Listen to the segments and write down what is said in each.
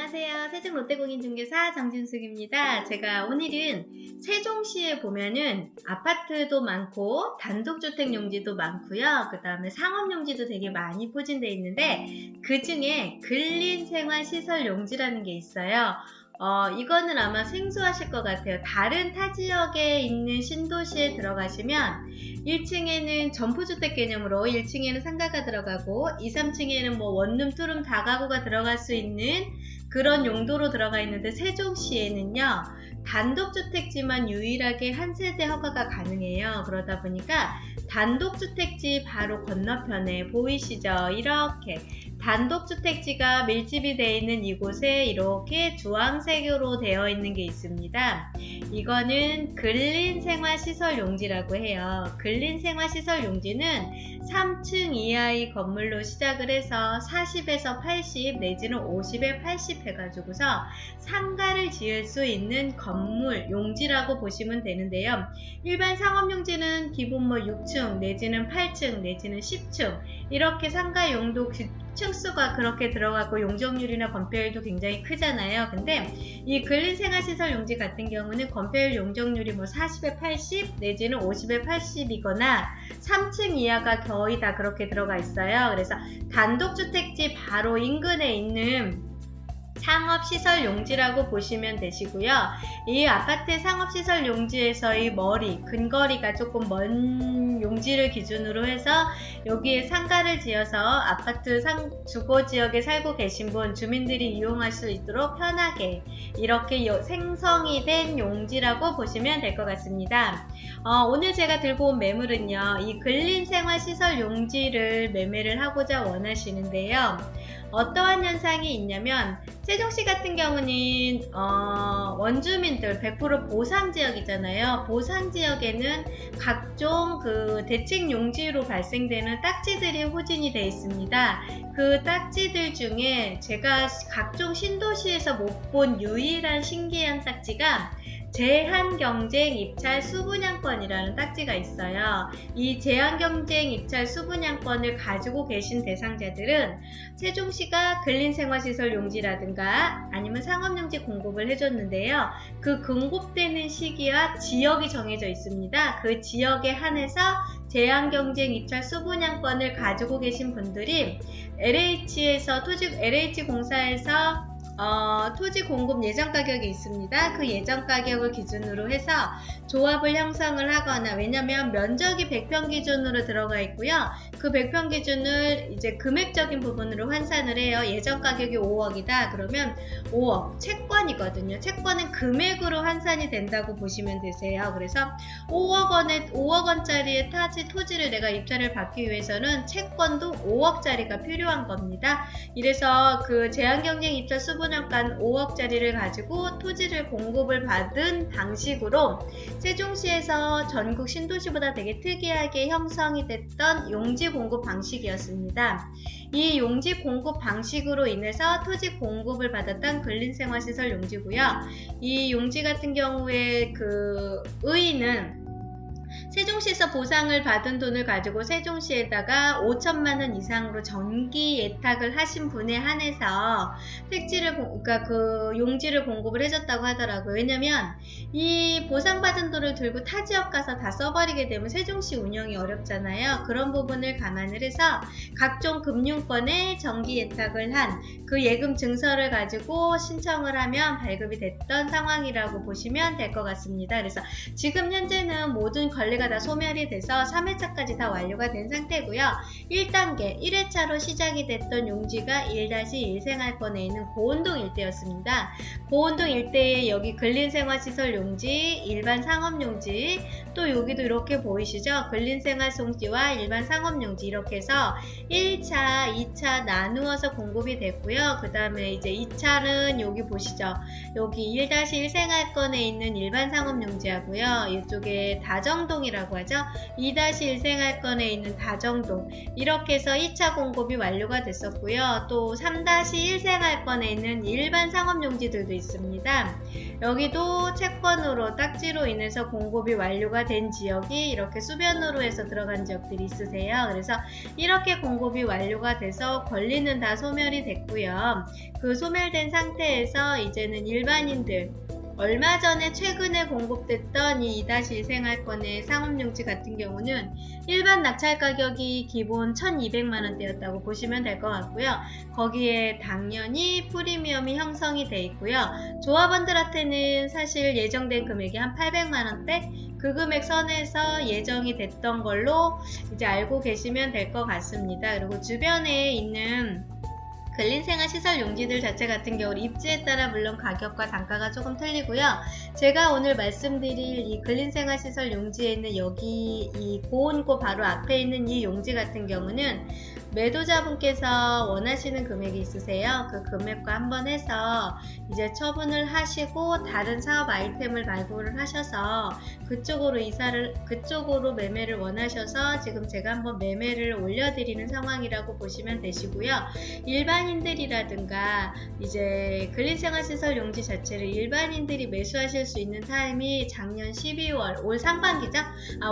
안녕하세요. 세종 롯데공인중개사 정진숙입니다. 제가 오늘은 세종시에 보면은 아파트도 많고 단독주택 용지도 많고요. 그 다음에 상업용지도 되게 많이 포진되어 있는데 그 중에 근린생활시설 용지라는 게 있어요. 이거는 아마 생소하실 것 같아요. 다른 타 지역에 있는 신도시에 들어가시면 1층에는 점포주택 개념으로 1층에는 상가가 들어가고 2, 3층에는 뭐 원룸, 투룸, 다가구가 들어갈 수 있는 그런 용도로 들어가 있는데 세종시에는요 단독주택지만 유일하게 한 세대 허가가 가능해요. 그러다 보니까 단독주택지 바로 건너편에 보이시죠? 이렇게 단독주택지가 밀집이 되어 있는 이곳에 이렇게 주황색으로 되어 있는 게 있습니다. 이거는 근린생활시설 용지라고 해요. 근린생활시설 용지는 3층 이하의 건물로 시작을 해서 40에서 80 내지는 50에 80 해가지고서 상가를 지을 수 있는 건물 용지라고 보시면 되는데요. 일반 상업용지는 기본 뭐 6층 내지는 8층 내지는 10층 이렇게 상가 용도 층수가 그렇게 들어가고 용적률이나 건폐율도 굉장히 크잖아요. 근데 이 근린생활시설 용지 같은 경우는 건폐율 용적률이 뭐 40에 80 내지는 50에 80이거나 3층 이하가 거의 다 그렇게 들어가 있어요. 그래서 단독주택지 바로 인근에 있는 상업시설 용지라고 보시면 되시고요. 이 아파트 상업시설 용지에서의 근거리가 조금 먼 용지를 기준으로 해서 여기에 상가를 지어서 아파트 주거지역에 살고 계신 분, 주민들이 이용할 수 있도록 편하게 이렇게 생성이 된 용지라고 보시면 될 것 같습니다. 오늘 제가 들고 온 매물은요. 이 근린생활시설 용지를 매매를 하고자 원하시는데요. 어떠한 현상이 있냐면 세종시 같은 경우는 원주민들 100% 보상지역이잖아요. 보상지역에는 각종 그 대책 용지로 발생되는 딱지들이 호진이 되어 있습니다. 그 딱지들 중에 제가 각종 신도시에서 못 본 유일한 신기한 딱지가 제한경쟁 입찰 수분양권이라는 딱지가 있어요. 이 제한경쟁 입찰 수분양권을 가지고 계신 대상자들은 세종시가 근린생활시설 용지라든가 아니면 상업용지 공급을 해줬는데요. 그 공급되는 시기와 지역이 정해져 있습니다. 그 지역에 한해서 제한경쟁 입찰 수분양권을 가지고 계신 분들이 LH공사에서 토지 공급 예정 가격이 있습니다. 그 예정 가격을 기준으로 해서 조합을 형성을 하거나, 왜냐면 면적이 100평 기준으로 들어가 있고요. 그 100평 기준을 이제 금액적인 부분으로 환산을 해요. 예정 가격이 5억이다. 그러면 5억 채권이거든요. 채권은 금액으로 환산이 된다고 보시면 되세요. 그래서 5억 원짜리의 토지를 내가 입찰을 받기 위해서는 채권도 5억짜리가 필요한 겁니다. 이래서 그 제한경쟁 입찰 수분양권 5억짜리를 가지고 토지를 공급을 받은 방식으로 세종시에서 전국 신도시보다 되게 특이하게 형성이 됐던 용지 공급 방식이었습니다. 이 용지 공급 방식으로 인해서 토지 공급을 받았던 근린생활시설 용지고요. 이 용지 같은 경우에 그 의의는 세종시에서 보상을 받은 돈을 가지고 세종시에다가 5천만원 이상으로 정기 예탁을 하신 분에 한해서 그러니까 그 용지를 공급을 해줬다고 하더라고요. 왜냐면 이 보상받은 돈을 들고 타 지역 가서 다 써버리게 되면 세종시 운영이 어렵잖아요. 그런 부분을 감안을 해서 각종 금융권에 정기 예탁을 한 그 예금 증서를 가지고 신청을 하면 발급이 됐던 상황이라고 보시면 될 것 같습니다. 그래서 지금 현재는 모든 권리가 다 소멸이 돼서 3회차까지 다 완료가 된 상태고요. 1단계 1회차로 시작이 됐던 용지가 1-1 생활권에 있는 고운동 일대였습니다. 고운동 일대에 여기 근린생활시설 용지, 일반 상업용지, 또 여기도 이렇게 보이시죠? 근린생활용지와 일반 상업용지 이렇게 해서 1차, 2차 나누어서 공급이 됐고요. 그 다음에 이제 2차는 여기 보시죠? 여기 1-1 생활권에 있는 일반 상업용지하고요. 이쪽에 다정동이라고 생활권이라고 하죠. 2-1 생활권에 있는 다정동 이렇게 해서 2차 공급이 완료가 됐었고요. 또 3-1 생활권에 있는 일반 상업용지들도 있습니다. 여기도 채권으로 딱지로 인해서 공급이 완료가 된 지역이 이렇게 수변으로 해서 들어간 지역들이 있으세요. 그래서 이렇게 공급이 완료가 돼서 권리는 다 소멸이 됐고요. 그 소멸된 상태에서 이제는 일반인들 얼마 전에 최근에 공급됐던 이 2-1 생활권의 상업용지 같은 경우는 일반 낙찰 가격이 기본 1,200만원대였다고 보시면 될 것 같고요. 거기에 당연히 프리미엄이 형성이 돼 있고요. 조합원들한테는 사실 예정된 금액이 한 800만원대 그 금액 선에서 예정이 됐던 걸로 이제 알고 계시면 될 것 같습니다. 그리고 주변에 있는 근린생활시설 용지들 자체 같은 경우는 입지에 따라 물론 가격과 단가가 조금 틀리고요. 제가 오늘 말씀드릴 이 근린생활시설 용지에 있는 여기 이 고온고 바로 앞에 있는 이 용지 같은 경우는 매도자분께서 원하시는 금액이 있으세요. 그 금액과 한번 해서 이제 처분을 하시고 다른 사업 아이템을 발굴을 하셔서 그쪽으로 매매를 원하셔서 지금 제가 한번 매매를 올려드리는 상황이라고 보시면 되시고요. 일반인들이라든가 이제 근린생활시설 용지 자체를 일반인들이 매수하실 수 있는 타임이 작년 12월 올 상반기죠?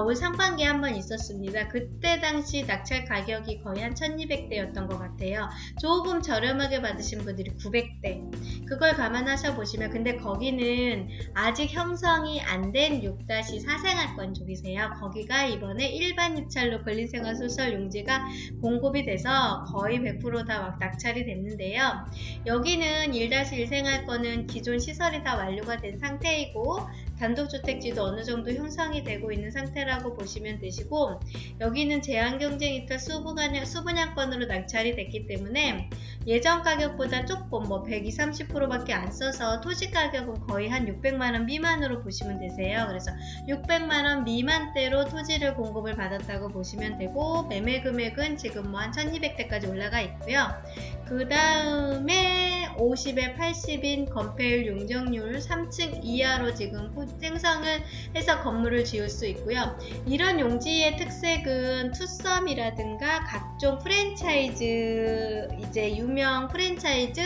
올 상반기에 한번 있었습니다. 그때 당시 낙찰 가격이 거의 한 1200대였던 것 같아요. 조금 저렴하게 받으신 분들이 900대. 그걸 감안하셔 보시면 근데 거기는 아직 형성이 안 된 6-4 생활권 쪽이세요. 거기가 이번에 일반 입찰로 근린생활시설 용지가 공급이 돼서 거의 100% 다 낙찰이 됐는데요. 여기는 1-1 생활권은 기존 시설이 다 완료가 된 상태이고 단독주택지도 어느 정도 형성이 되고 있는 상태라고 보시면 되시고 여기는 제한경쟁이타 수분양권으로 낙찰이 됐기 때문에 예전 가격보다 조금 120, 30%밖에 안 써서 토지 가격은 거의 한 600만원 미만으로 보시면 되세요. 그래서 600만원 미만대로 토지를 공급을 받았다고 보시면 되고 매매 금액은 지금 한 1200대까지 올라가 있고요. 그 다음에 50에 80인 건폐율 용적률 3층 이하로 지금 생성을 해서 건물을 지을 수 있고요. 이런 용지의 특색은 투썸이라든가 각종 프랜차이즈 이제 유명 프랜차이즈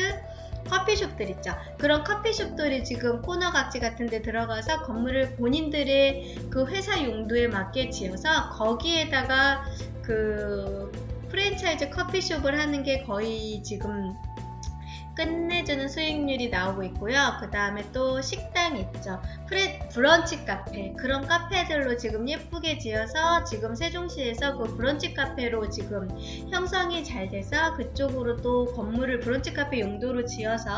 커피숍들 있죠. 그런 커피숍들이 지금 코너 각지 같은 데 들어가서 건물을 본인들의 그 회사 용도에 맞게 지어서 거기에다가 그 프랜차이즈 커피숍을 하는 게 거의 지금 끝내주는 수익률이 나오고 있고요. 그 다음에 또 식당 있죠. 브런치 카페 그런 카페들로 지금 예쁘게 지어서 지금 세종시에서 그 브런치 카페로 지금 형성이 잘 돼서 그쪽으로 또 건물을 브런치 카페 용도로 지어서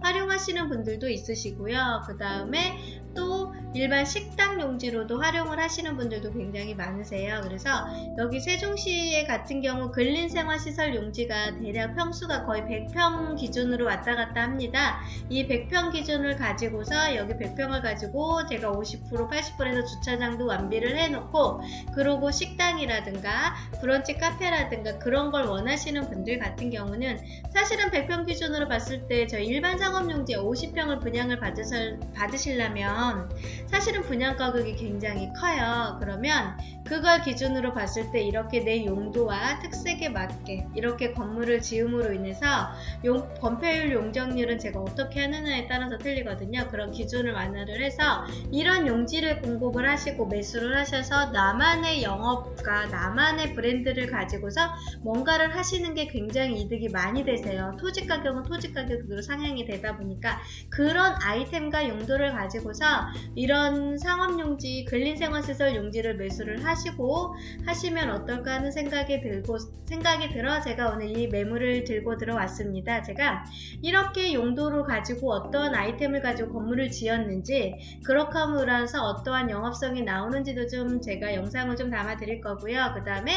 활용하시는 분들도 있으시고요. 그 다음에 또 일반 식당 용지로도 활용을 하시는 분들도 굉장히 많으세요. 그래서 여기 세종시에 같은 경우 근린생활시설 용지가 대략 평수가 거의 100평 기준으로 왔다 갔다 합니다. 이 100평 기준을 가지고서 여기 100평을 가지고 제가 50%, 80%에서 주차장도 완비를 해놓고 그러고 식당이라든가 브런치 카페라든가 그런 걸 원하시는 분들 같은 경우는 사실은 100평 기준으로 봤을 때 저희 일반 상업용지에 50평을 분양을 받으시려면 사실은 분양 가격이 굉장히 커요. 그러면 그걸 기준으로 봤을 때 이렇게 내 용도와 특색에 맞게 이렇게 건물을 지음으로 인해서 건폐율 용적률은 제가 어떻게 하느냐에 따라서 틀리거든요. 그런 기준을 완화를 해서 이런 용지를 공급을 하시고 매수를 하셔서 나만의 영업과 나만의 브랜드를 가지고서 뭔가를 하시는 게 굉장히 이득이 많이 되세요. 토지 가격은 토지 가격으로 상향이 되다 보니까 그런 아이템과 용도를 가지고서 이런 상업용지, 근린생활시설 용지를 매수를 하시고 하시면 어떨까 하는 생각이 들어 제가 오늘 이 매물을 들고 들어왔습니다. 제가 이렇게 용도를 가지고 어떠한 아이템을 가지고 건물을 지었는지 그렇게 함으로써 어떠한 영업성이 나오는지도 좀 제가 영상을 좀 담아 드릴 거고요. 그 다음에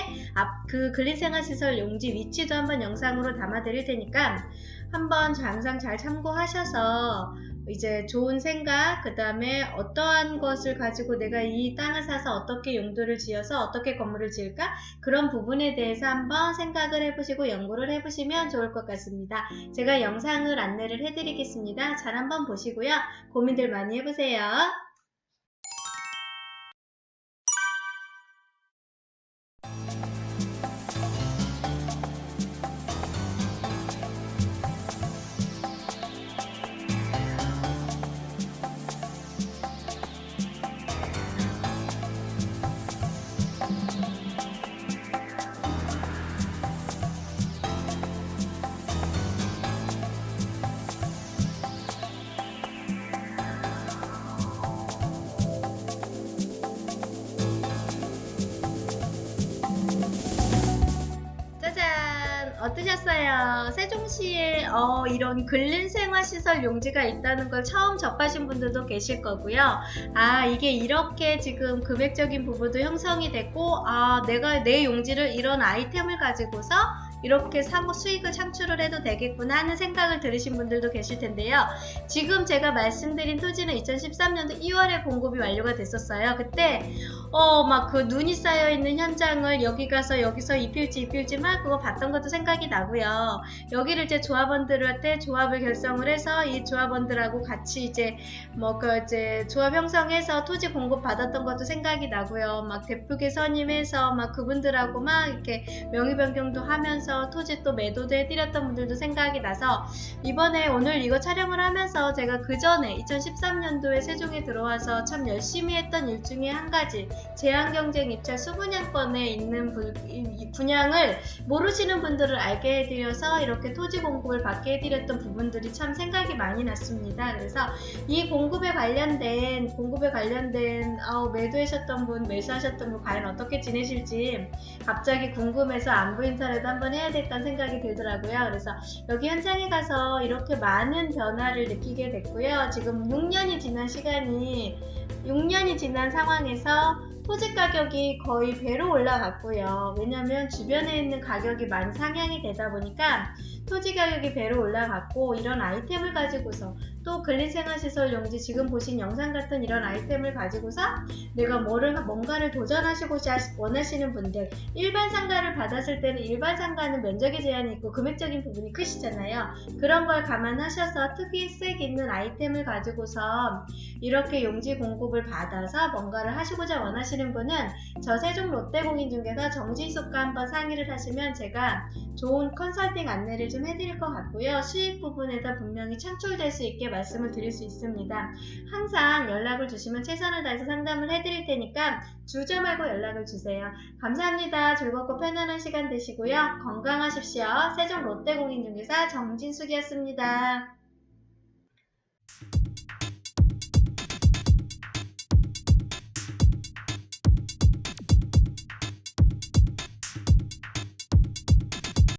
그 근린생활시설 용지 위치도 한번 영상으로 담아 드릴 테니까 한번 영상 잘 참고하셔서 이제 좋은 생각, 그 다음에 어떠한 것을 가지고 내가 이 땅을 사서 어떻게 용도를 지어서 어떻게 건물을 지을까? 그런 부분에 대해서 한번 생각을 해보시고 연구를 해보시면 좋을 것 같습니다. 제가 영상을 안내를 해드리겠습니다. 잘 한번 보시고요. 고민들 많이 해보세요. 어떠셨어요? 세종시에 이런 근린생활시설 용지가 있다는 걸 처음 접하신 분들도 계실 거고요. 아, 이게 이렇게 지금 금액적인 부분도 형성이 됐고, 아, 내가 내 용지를 이런 아이템을 가지고서 이렇게 사고 수익을 창출을 해도 되겠구나 하는 생각을 들으신 분들도 계실 텐데요. 지금 제가 말씀드린 토지는 2013년도 2월에 공급이 완료가 됐었어요. 그때 막 그 눈이 쌓여있는 현장을 여기 가서 여기서 입힐지 막 그거 봤던 것도 생각이 나고요. 여기를 이제 조합원들한테 조합을 결성을 해서 이 조합원들하고 같이 이제 이제 조합 형성해서 토지 공급 받았던 것도 생각이 나고요. 막 대표계 선임해서 막 그분들하고 막 이렇게 명의 변경도 하면서 토지 또 매도도 해드렸던 분들도 생각이 나서 이번에 오늘 이거 촬영을 하면서 제가 그 전에 2013년도에 세종에 들어와서 참 열심히 했던 일 중에 한 가지, 제한경쟁 입찰 수분양권에 있는 분양을 모르시는 분들을 알게 해드려서 이렇게 토지 공급을 받게 해드렸던 부분들이 참 생각이 많이 났습니다. 그래서 이 공급에 관련된 매도하셨던 분, 매수하셨던 분 과연 어떻게 지내실지 갑자기 궁금해서 안부 인사라도 한번 해야 되겠다는 생각이 들더라고요. 그래서 여기 현장에 가서 이렇게 많은 변화를 느끼게 됐고요. 지금 6년이 지난 상황에서 토지 가격이 거의 배로 올라갔고요. 왜냐면 주변에 있는 가격이 많이 상향이 되다 보니까 토지 가격이 배로 올라갔고, 이런 아이템을 가지고서 또 근린생활시설 용지, 지금 보신 영상 같은 이런 아이템을 가지고서 내가 뭔가를 도전하시고 원하시는 분들, 일반 상가를 받았을 때는 일반 상가는 면적의 제한이 있고 금액적인 부분이 크시잖아요. 그런 걸 감안하셔서 특이색 있는 아이템을 가지고서 이렇게 용지 공급을 받아서 뭔가를 하시고자 원하시는 분은 저 세종 롯데공인중개사 정진숙과 한번 상의를 하시면 제가 좋은 컨설팅 안내를 좀 해드릴 것 같고요. 수익 부분에다 분명히 창출될 수 있게 말씀을 드릴 수 있습니다. 항상 연락을 주시면 최선을 다해서 상담을 해드릴 테니까 주저 말고 연락을 주세요. 감사합니다. 즐겁고 편안한 시간 되시고요. 건강하십시오. 세종 롯데공인중개사 정진숙이었습니다.